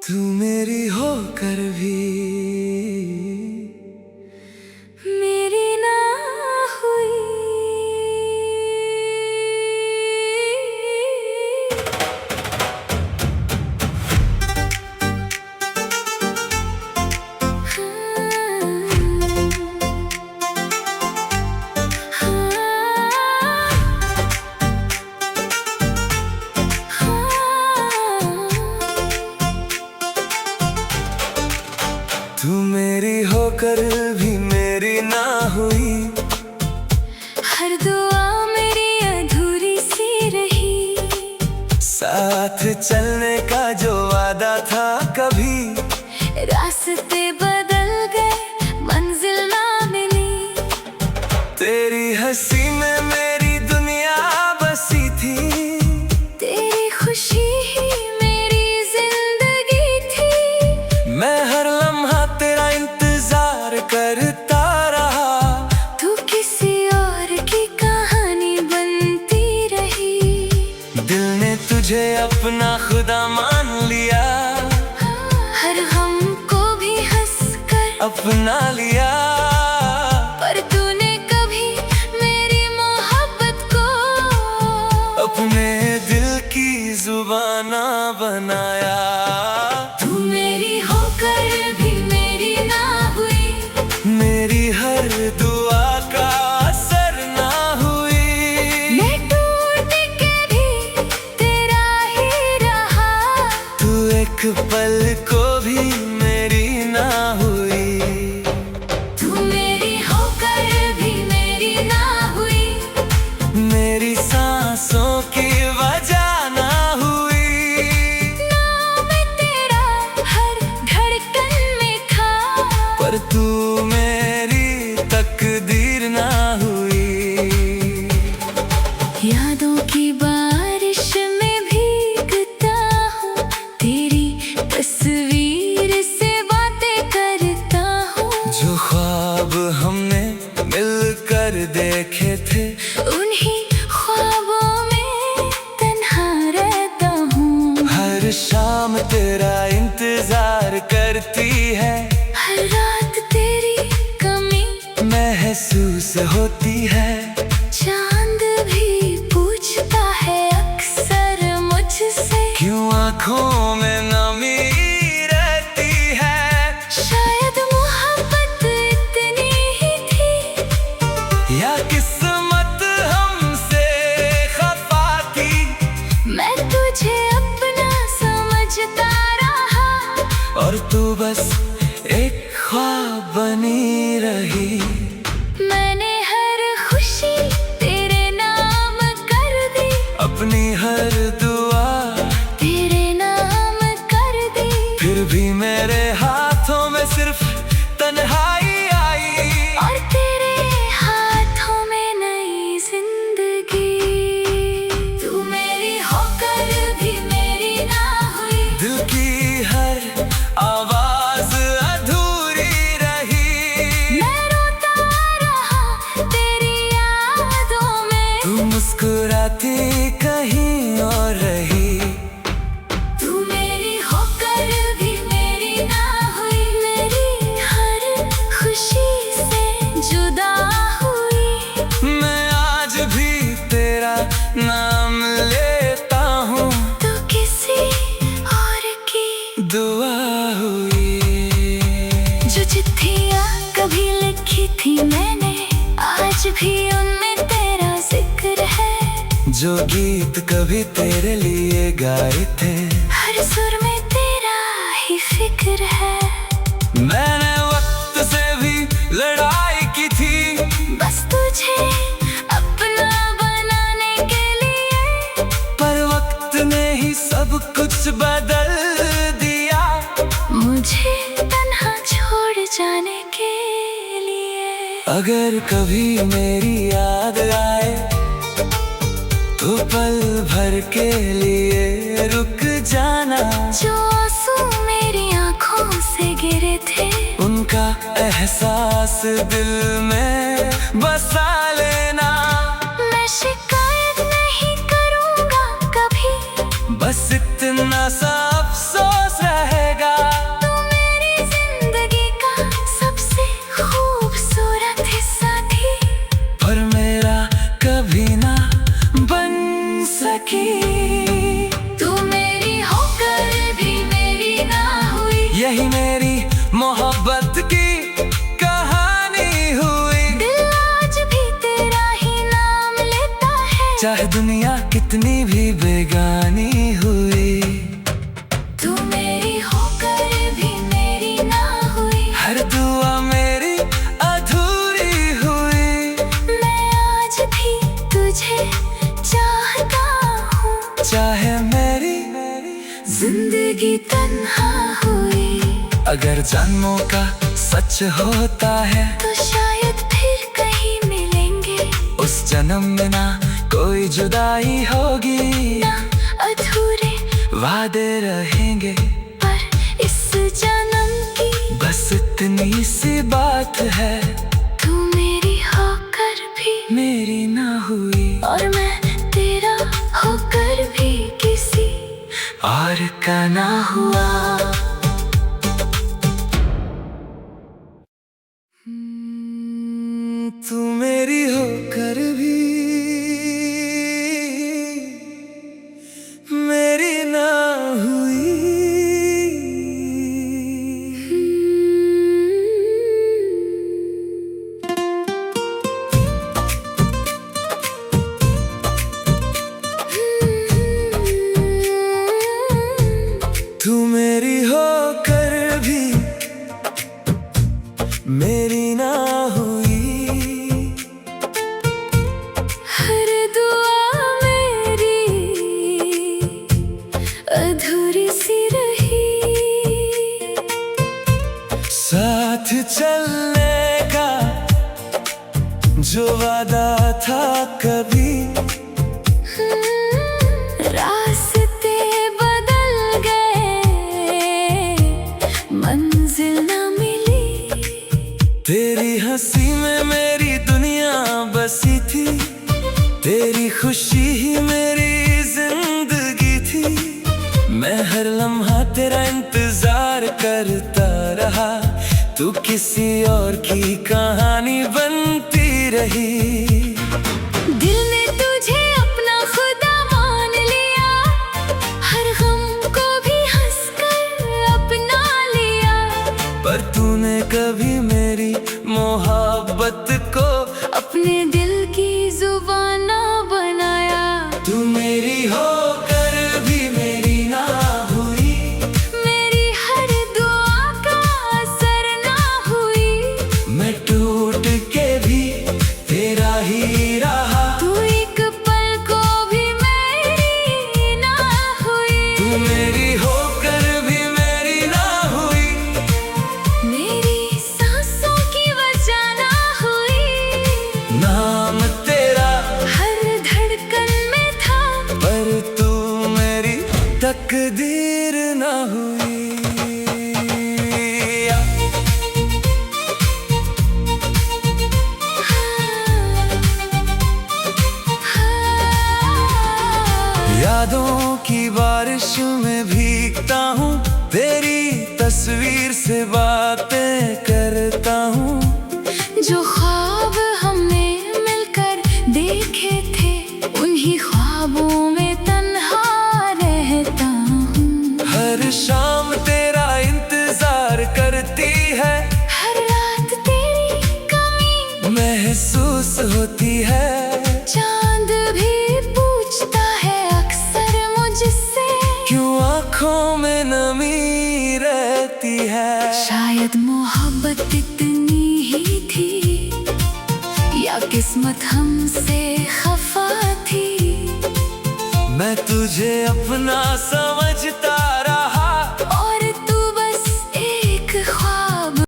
तू मेरी होकर भी मेरी ना हुई। तू मेरी होकर भी मेरी ना हुई। हर दुआ मेरी अधूरी सी रही। साथ चलने का जो वादा था कभी रास्ते बदल गए, मंजिल ना मिली। तेरी हंसी में मेरी दुनिया बसी थी। तेरी खुशी ही मेरी जिंदगी थी। मैं हर लम्हा तेरा इंतजार करता रहा। तू किसी और की कहानी बनती रही। दिल ने तुझे अपना खुदा मान लिया। हर गम को भी हंस कर अपना लिया। पर तूने कभी मेरी मोहब्बत को अपने दिल की जुबान ना बनाया। तू मेरी होकर भी मेरी ना हुई। मेरी हर दुआ का असर ना हुई। मैं टूट के भी तेरा ही रहा। तू एक पल को भी मेरी ना हुई। तू मेरी होकर भी मेरी ना हुई। मेरी सांसों की वजह ना हुई। नाम तेरा हर धड़कन में था। पर तू मेरी तकदीर ना हुई। यादों की बारिश में भीगता हूँ। तेरी तस्वीर से बातें करता हूँ। जो ख्वाब हमने मिलकर देखे थे उन्हीं ख्वाबों में तन्हा रहता हूँ। हर शाम तेरा इंतजार करती है। हर रात तेरी कमी महसूस होती है। चांद भी पूछता है अक्सर मुझसे। क्यों आँखों में नमी रहती है। शायद मोहब्बत इतनी ही थी। या किस्मत हमसे खफा थी। मैं तुझे अपना समझता रहा। और तू बस एक ख्वाब बनी रही। मैंने हर खुशी तेरे नाम कर दी। अपनी हर दुआ तेरे नाम कर दी। फिर भी मेरे हाथों में सिर्फ तन्हाई आई। और तेरे हाथों में नई जिंदगी। तू मेरी होकर भी मेरी ना हुई। दिल की हर आवाज अधूरी रही। मैं रोता रहा तेरी यादों में। तू मुस्कुराती कहीं और रही। तू मेरी होकर भी मेरी ना हुई। मेरी हर खुशी से जुदा हुई। मैं आज भी तेरा नाम लेता हूँ। तो किसी और की दुआ हुई। जो चिट्ठियाँ कभी लिखी थी मैंने, आज भी उनमें तेरा जिक्र है। जो गीत कभी तेरे लिए गाए थे हर सुर में तेरा ही फिक्र है। मैंने वक्त से भी लड़ाई की थी। बस तुझे अपना बनाने के लिए। पर वक्त ने ही सब कुछ बदल दिया। मुझे तन्हा छोड़ जाने के लिए। अगर कभी मेरी याद आए तो पल भर के लिए रुक जाना। जो आंसू मेरी आंखों से गिरे थे, उनका एहसास दिल में बसा लेना। मैं शिकायत नहीं करूँगा कभी। बस इतना सा अफसोस रहेगा। चाहे दुनिया कितनी भी बेगानी हुई, तू मेरी होकर भी मेरी ना हुई। हर दुआ मेरी अधूरी हुई। मैं आज भी तुझे चाहता हूँ, चाहे मेरी जिंदगी तन्हा हुई। अगर जन्मों का सच होता है तो शायद फिर कहीं मिलेंगे। उस जन्म में ना कोई जुदाई होगी, ना अधूरे वादे रहेंगे। पर इस जन्म की बस इतनी सी बात है, तू मेरी होकर भी मेरी ना हुई। और मैं तेरा होकर भी किसी और का ना हुआ। तू मेरी होकर भी मेरी ना हुई। तू मेरी होकर भी मेरी ना हुई। हर दुआ मेरी अधूरी सी रही। साथ चलने का जो वादा था कभी, रास्ते बदल गए, मंजिल न मिली। तेरी हंसी में मेरी दुनिया बसी थी, तेरी खुशी ही मेरी जिंदगी थी। मैं हर लम्हा तेरा इंतजार करता रहा, तू किसी और की कहानी बनती रही। दिल ने तुझे अपना खुदा मान लिया, हर गम को भी हंसकर अपना लिया। पर तूने कभी मेरी मोहब्बत को अपने दिल की जुबान ना बनाया। तू मेरी होकर भी मेरी ना हुई। मेरी हर दुआ का असर ना हुई। मैं टूट के भी तेरा ही रहा, तू एक पल को भी मेरी ना हुई। तू मेरी होकर भी मेरी ना हुई। मेरी सांसों की वजह ना हुई। नाम तेरा हर धड़कन में था, पर तू मेरी तकदीर ना हुई। यादों की बारिश में भीगता हूँ, तेरी तस्वीर से बातें करता हूँ। जो ख्वाब हमने मिलकर देखे थे, उन्हीं ख्वाबों में तन्हा रहता हूँ। हर शाम तेरा इंतजार करती है, हर रात तेरी कमी महसूस होती है। चांद भी पूछता है अक्सर मुझसे, क्यों आँखों में नमी रहती है। शायद मोहब्बत इतनी ही थी, या किस्मत हमसे खफा थी। मैं तुझे अपना समझता